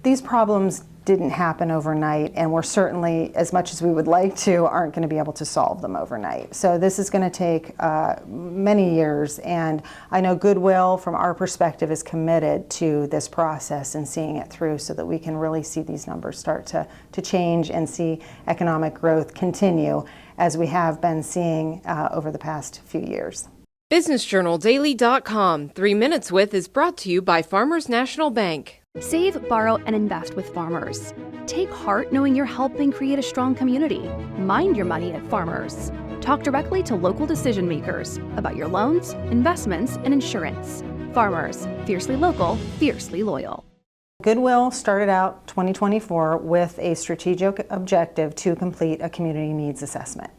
These problems didn't happen overnight, and we're certainly, as much as we would like to, aren't going to be able to solve them overnight. So this is going to take many years, and I know Goodwill, from our perspective, is committed to this process and seeing it through so that we can really see these numbers start to change and see economic growth continue as we have been seeing over the past few years. BusinessJournalDaily.com 3 Minutes With is brought to you by Farmers National Bank. Save, borrow, and invest with Farmers. Take heart knowing you're helping create a strong community. Mind your money at Farmers. Talk directly to local decision makers about your loans, investments, and insurance. Farmers, fiercely local, fiercely loyal. Goodwill started out 2024 with a strategic objective to complete a community needs assessment.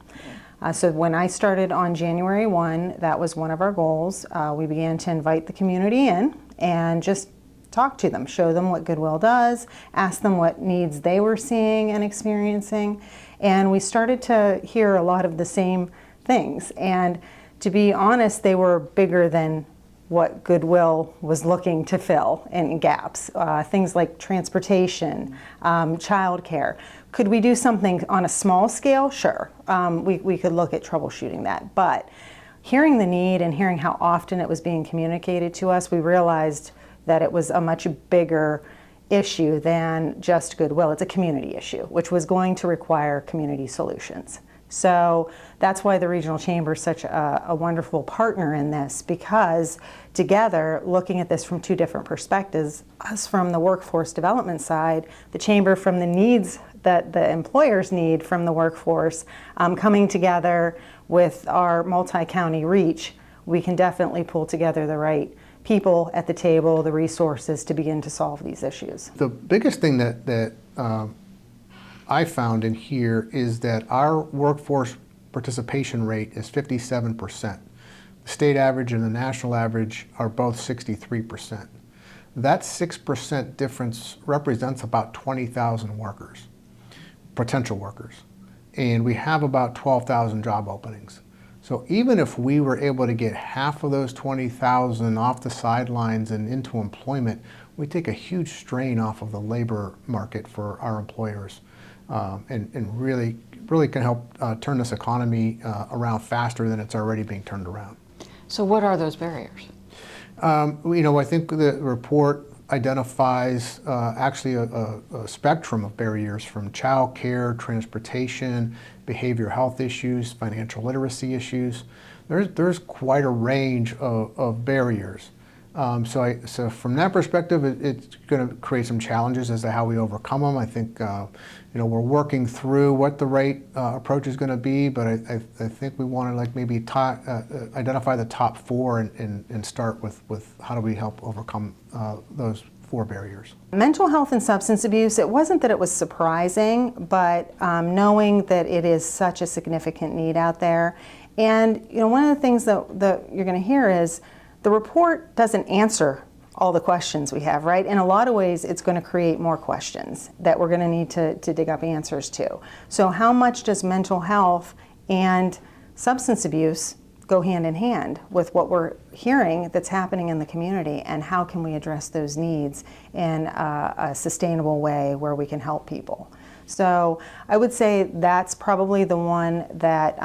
So when I started on January 1, that was one of our goals. We began to invite the community in and just talk to them, show them what Goodwill does, ask them what needs they were seeing and experiencing, and we started to hear a lot of the same things. And to be honest, they were bigger than what Goodwill was looking to fill in gaps. Things like transportation, childcare. Could we do something on a small scale? Sure, we could look at troubleshooting that. But hearing the need and hearing how often it was being communicated to us, we realized that it was a much bigger issue than just Goodwill. It's a community issue, which was going to require community solutions. So that's why the Regional Chamber is such a wonderful partner in this, because together, looking at this from two different perspectives, us from the workforce development side, the Chamber from the needs that the employers need from the workforce, coming together with our multi-county reach, we can definitely pull together the right people at the table, the resources to begin to solve these issues. The biggest thing that I found in here is that our workforce participation rate is 57%. The state average and the national average are both 63%. That 6% difference represents about 20,000 workers, potential workers, and we have about 12,000 job openings. So even if we were able to get half of those 20,000 off the sidelines and into employment, we take a huge strain off of the labor market for our employers, and really can help turn this economy around faster than it's already being turned around. So what are those barriers? I think the report identifies actually a spectrum of barriers, from child care, transportation, behavioral health issues, financial literacy issues. There's quite a range of barriers. So from that perspective, it's going to create some challenges as to how we overcome them. I think we're working through what the right approach is going to be, but I think we want to maybe identify the top four and start with how do we help overcome those four barriers. Mental health and substance abuse, it wasn't that it was surprising, but knowing that it is such a significant need out there. And one of the things that you're going to hear is the report doesn't answer all the questions we have, right? In a lot of ways, it's going to create more questions that we're going to need to dig up answers to. So how much does mental health and substance abuse go hand in hand with what we're hearing that's happening in the community, and how can we address those needs in a sustainable way where we can help people? So I would say that's probably the one that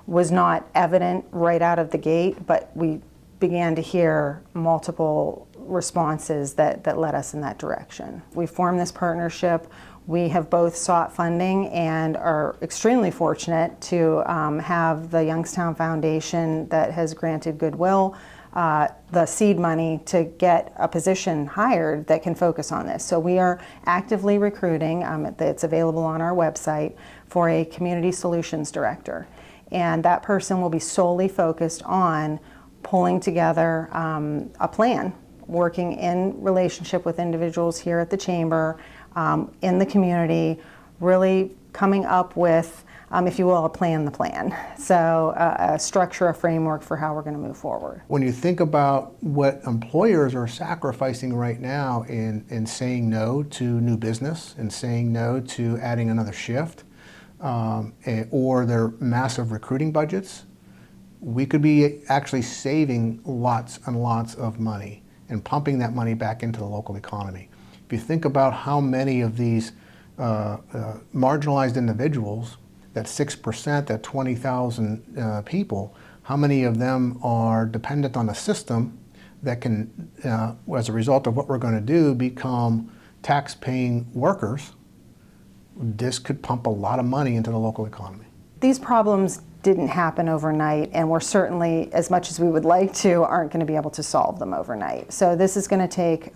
was not evident right out of the gate, but we began to hear multiple responses that led us in that direction. We formed this partnership. We have both sought funding and are extremely fortunate to have the Youngstown Foundation that has granted Goodwill the seed money to get a position hired that can focus on this. So we are actively recruiting, it's available on our website, for a community solutions director. And that person will be solely focused on pulling together a plan, working in relationship with individuals here at the Chamber, in the community, really coming up with, if you will, a plan. So a structure, a framework for how we're going to move forward. When you think about what employers are sacrificing right now in saying no to new business and saying no to adding another shift, or their massive recruiting budgets, we could be actually saving lots and lots of money and pumping that money back into the local economy. If you think about how many of these marginalized individuals, that 6%, that 20,000 people, how many of them are dependent on a system that can, as a result of what we're going to do, become tax-paying workers. This could pump a lot of money into the local economy. These problems didn't happen overnight, and we're certainly, as much as we would like to, aren't going to be able to solve them overnight. So this is going to take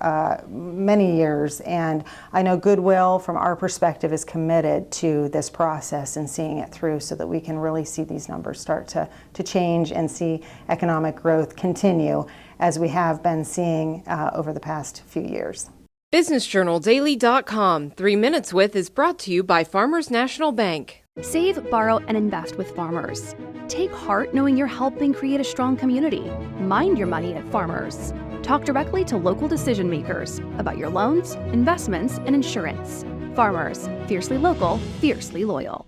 many years, and I know Goodwill, from our perspective, is committed to this process and seeing it through so that we can really see these numbers start to change and see economic growth continue as we have been seeing over the past few years. BusinessJournalDaily.com 3 Minutes With is brought to you by Farmers National Bank. Save, borrow, and invest with Farmers. Take heart knowing you're helping create a strong community. Mind your money at Farmers. Talk directly to local decision makers about your loans, investments, and insurance. Farmers, fiercely local, fiercely loyal.